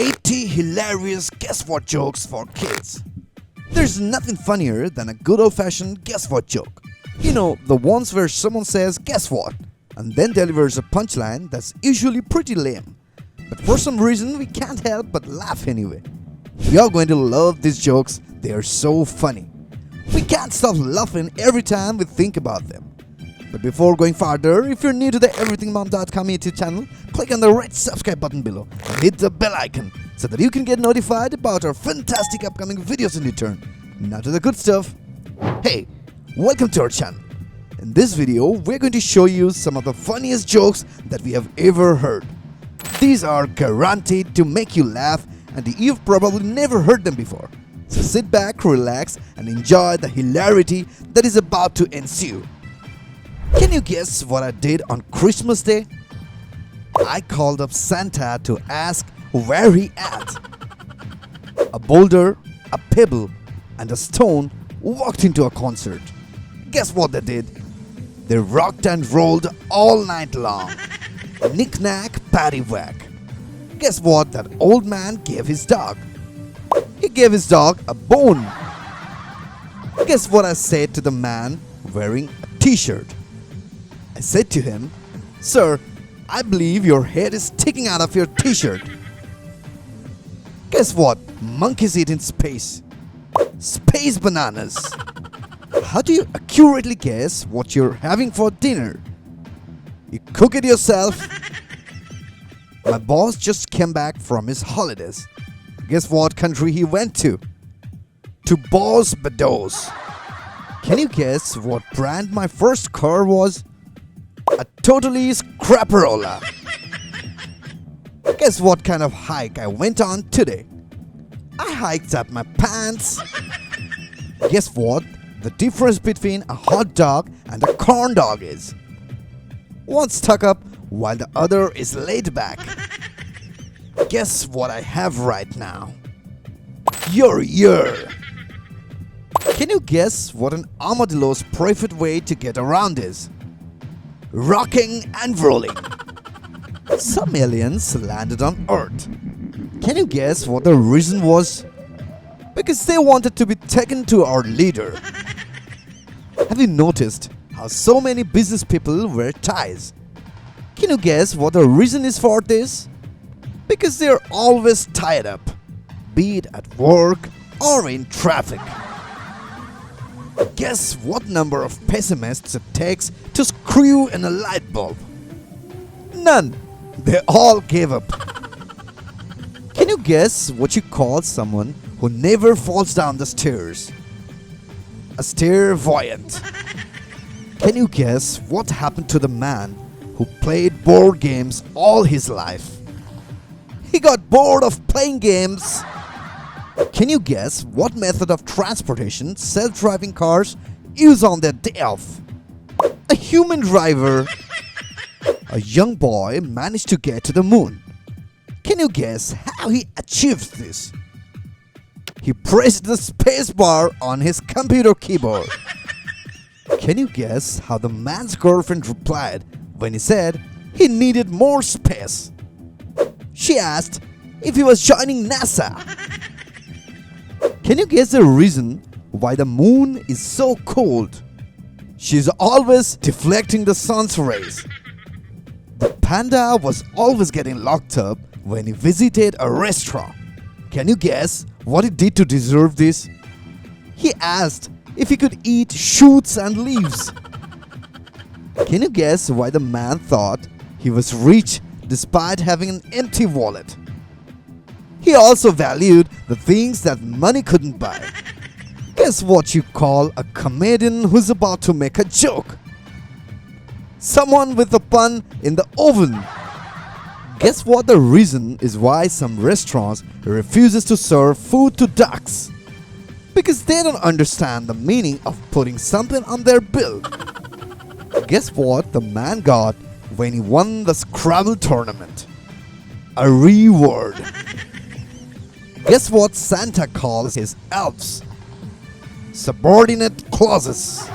80 hilarious guess what jokes for kids. There's nothing funnier than a good old-fashioned guess what joke. You know, the ones where someone says guess what and then delivers a punchline that's usually pretty lame. But for some reason we can't help but laugh anyway. You're going to love these jokes, they are so funny. We can't stop laughing every time we think about them. But before going further, if you're new to the EverythingMom.com YouTube channel, click on the red subscribe button below and hit the bell icon so that you can get notified about our fantastic upcoming videos in return. Now to the good stuff. Hey, welcome to our channel. In this video, we're going to show you some of the funniest jokes that we have ever heard. These are guaranteed to make you laugh and you've probably never heard them before. So sit back, relax and enjoy the hilarity that is about to ensue. Can you guess what I did on Christmas Day? I called up Santa to ask where he at. A boulder, a pebble, and a stone walked into a concert. Guess what they did? They rocked and rolled all night long. Knick-knack, paddywhack. Guess what that old man gave his dog? He gave his dog a bone. Guess what I said to the man wearing a t-shirt? I said to him, "Sir, I believe your head is sticking out of your t-shirt." Guess what monkeys eat in space? Space bananas. How do you accurately guess what you're having for dinner? You cook it yourself? My boss just came back from his holidays. Guess what country he went to? To Barbados. Can you guess what brand my first car was? A totally scrapperola. Guess what kind of hike I went on today? I hiked up my pants. Guess what the difference between a hot dog and a corn dog is? One's stuck up while the other is laid back. Guess what I have right now? Your ear. Can you guess what an armadillo's preferred way to get around is? Rocking and rolling. Some aliens landed on Earth. Can you guess what the reason was? Because they wanted to be taken to our leader. Have you noticed how so many business people wear ties? Can you guess what the reason is for this? Because they're always tied up, be it at work or in traffic. Guess what number of pessimists it takes to screw in a light bulb? None. They all gave up. Can you guess what you call someone who never falls down the stairs? A stairvoyant. Can you guess what happened to the man who played board games all his life? He got bored of playing games. Can you guess what method of transportation self-driving cars use on their day off? A human driver. A young boy managed to get to the moon. Can you guess how he achieved this? He pressed the space bar on his computer keyboard. Can you guess how the man's girlfriend replied when he said he needed more space? She asked if he was joining NASA. Can you guess the reason why the moon is so cold? She's always deflecting the sun's rays. The panda was always getting locked up when he visited a restaurant. Can you guess what he did to deserve this? He asked if he could eat shoots and leaves. Can you guess why the man thought he was rich despite having an empty wallet? He also valued the things that money couldn't buy. Guess what you call a comedian who's about to make a joke? Someone with a pun in the oven. Guess what the reason is why some restaurants refuses to serve food to ducks? Because they don't understand the meaning of putting something on their bill. Guess what the man got when he won the Scrabble tournament? A reward. Guess what Santa calls his elves? Subordinate clauses.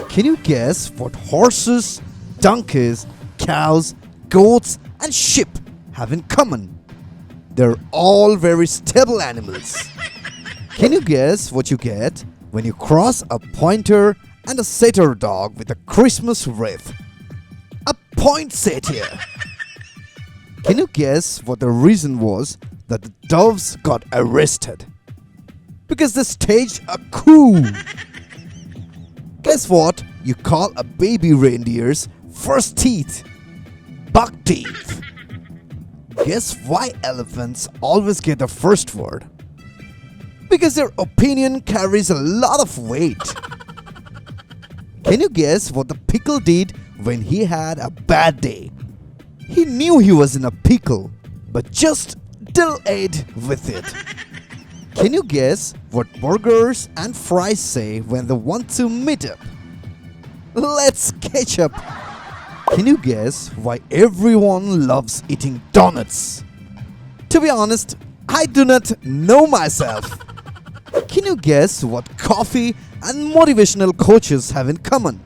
Can you guess what horses, donkeys, cows, goats and sheep have in common? They're all very stable animals. Can you guess what you get when you cross a pointer and a setter dog with a Christmas wreath? A poinsettia. Can you guess what the reason was that the doves got arrested? Because they staged a coup. Guess what you call a baby reindeer's first teeth? Buck teeth. Guess why elephants always get the first word? Because their opinion carries a lot of weight. Can you guess what the pickle did when he had a bad day? He knew he was in a pickle, but just delayed with it. Can you guess what burgers and fries say when they want to meet up? Let's catch up. Can you guess why everyone loves eating donuts? To be honest, I do not know myself. Can you guess what coffee and motivational coaches have in common?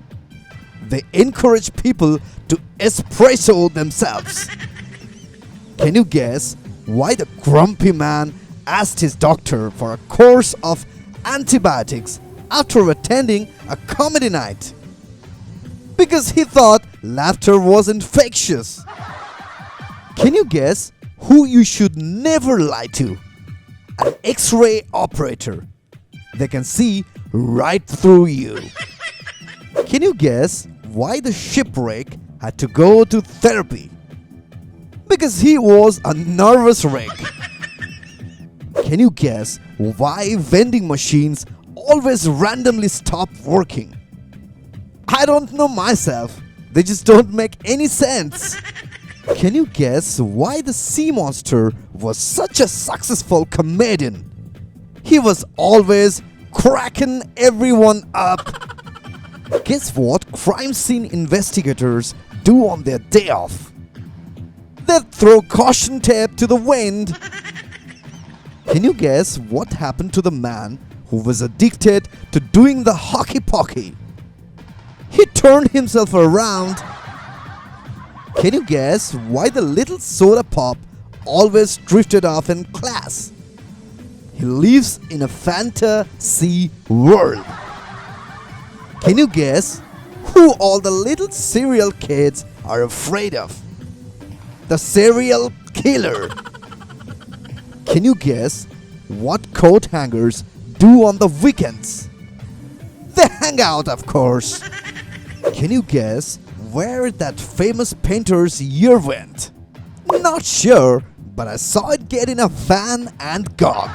They encourage people to espresso themselves. Can you guess why the grumpy man asked his doctor for a course of antibiotics after attending a comedy night? Because he thought laughter was infectious. Can you guess who you should never lie to? An X-ray operator. They can see right through you. Can you guess why the shipwreck had to go to therapy? Because he was a nervous wreck. Can you guess why vending machines always randomly stop working? I don't know myself. They just don't make any sense. Can you guess why the sea monster was such a successful comedian? He was always cracking everyone up. Guess what crime scene investigators do on their day off? They throw caution tape to the wind. Can you guess what happened to the man who was addicted to doing the hockey pocky? He turned himself around. Can you guess why the little soda pop always drifted off in class? He lives in a fantasy world. Can you guess who all the little serial kids are afraid of? The serial killer. Can you guess what coat hangers do on the weekends? They hang out, of course. Can you guess where that famous painter's ear went? Not sure, but I saw it get in a van and Gog.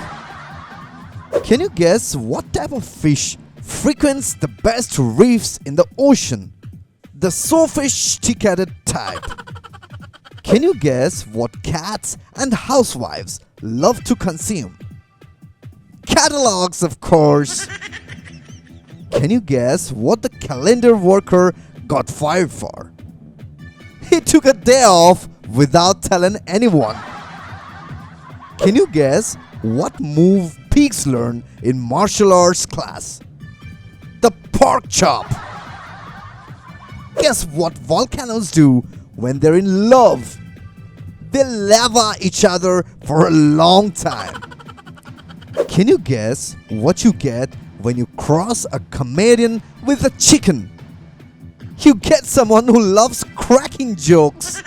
Can you guess what type of fish frequents the best reefs in the ocean? The sophisticated type. Can you guess what cats and housewives love to consume? Catalogs, of course. Can you guess what the calendar worker got fired for? He took a day off without telling anyone. Can you guess what move pigs learn in martial arts class? The pork chop. Guess what volcanoes do when they're in love? They lava each other for a long time. Can you guess what you get when you cross a comedian with a chicken? You get someone who loves cracking jokes.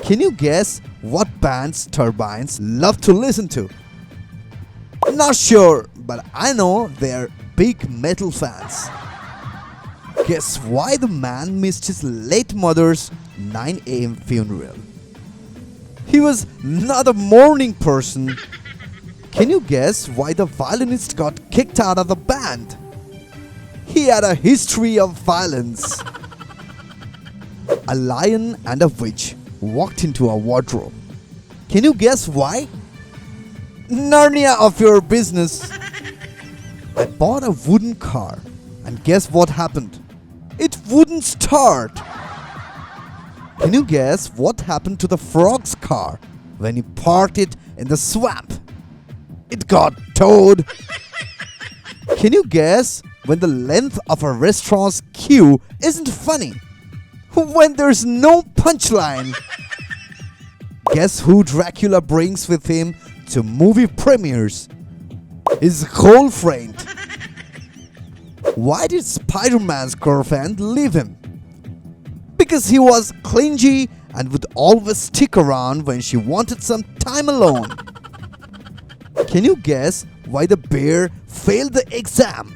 Can you guess what bands turbines love to listen to? Not sure, but I know they're big metal fans. Guess why the man missed his late mother's 9 a.m. funeral? He was not a morning person. Can you guess why the violinist got kicked out of the band? He had a history of violence. A lion and a witch walked into a wardrobe. Can you guess why? Narnia of your business. I bought a wooden car, and guess what happened? It wouldn't start. Can you guess what happened to the frog's car when he parked it in the swamp? It got towed. Can you guess when the length of a restaurant's queue isn't funny? When there's no punchline. Guess who Dracula brings with him to movie premieres? His girlfriend. Why did Spider-Man's girlfriend leave him? Because he was clingy and would always stick around when she wanted some time alone. Can you guess why the bear failed the exam?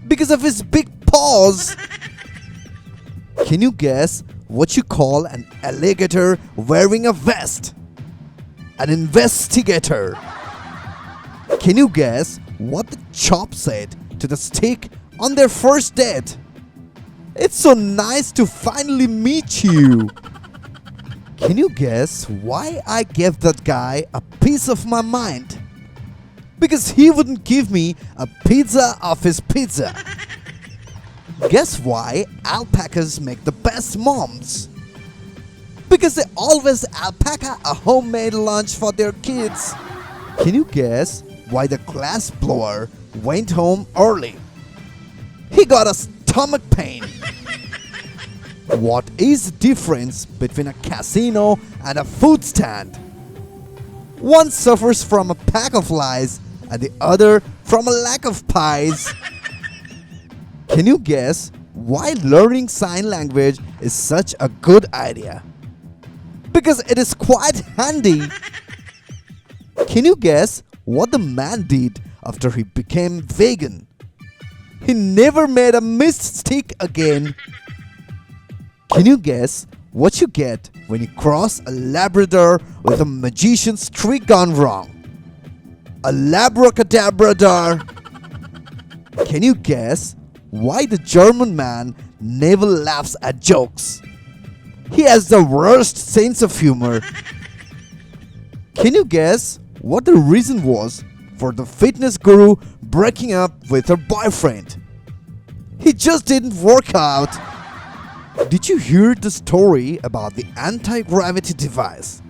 Because of his big paws. Can you guess what you call an alligator wearing a vest? An investigator. Can you guess what the chop said to the stick on their first date? It's so nice to finally meet you. Can you guess why I gave that guy a piece of my mind? Because he wouldn't give me a pizza of his pizza. Guess why alpacas make the best moms? Because they always alpaca a homemade lunch for their kids. Can you guess why the glass blower went home early? He got a stomach pain. What is the difference between a casino and a food stand? One suffers from a pack of lies and the other from a lack of pies. Can you guess why learning sign language is such a good idea? Because it is quite handy. Can you guess what the man did after he became vegan? He never made a mistake again. Can you guess what you get when you cross a Labrador with a magician's trick gone wrong? A labracadabrador. Can you guess why the German man never laughs at jokes? He has the worst sense of humor. Can you guess what the reason was for the fitness guru breaking up with her boyfriend? He just didn't work out. Did you hear the story about the anti-gravity device?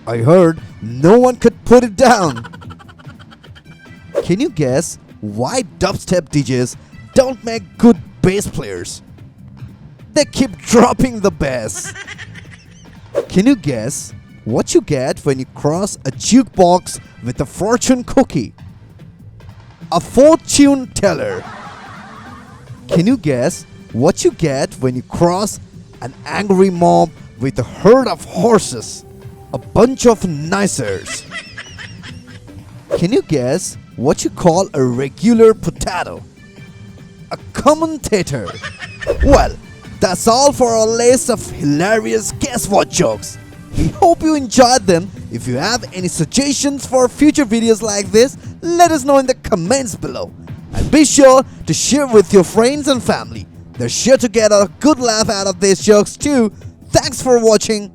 I heard no one could put it down. Can you guess why dubstep DJs don't make good bass players? They keep dropping the bass. Can you guess what you get when you cross a jukebox with a fortune cookie? A fortune teller. Can you guess what you get when you cross an angry mob with a herd of horses? A bunch of nicers. Can you guess what you call a regular potato? A commentator. Well, that's all for our list of hilarious guess what jokes. We hope you enjoyed them. If you have any suggestions for future videos like this, let us know in the comments below. And be sure to share with your friends and family. They're sure to get a good laugh out of these jokes too. Thanks for watching.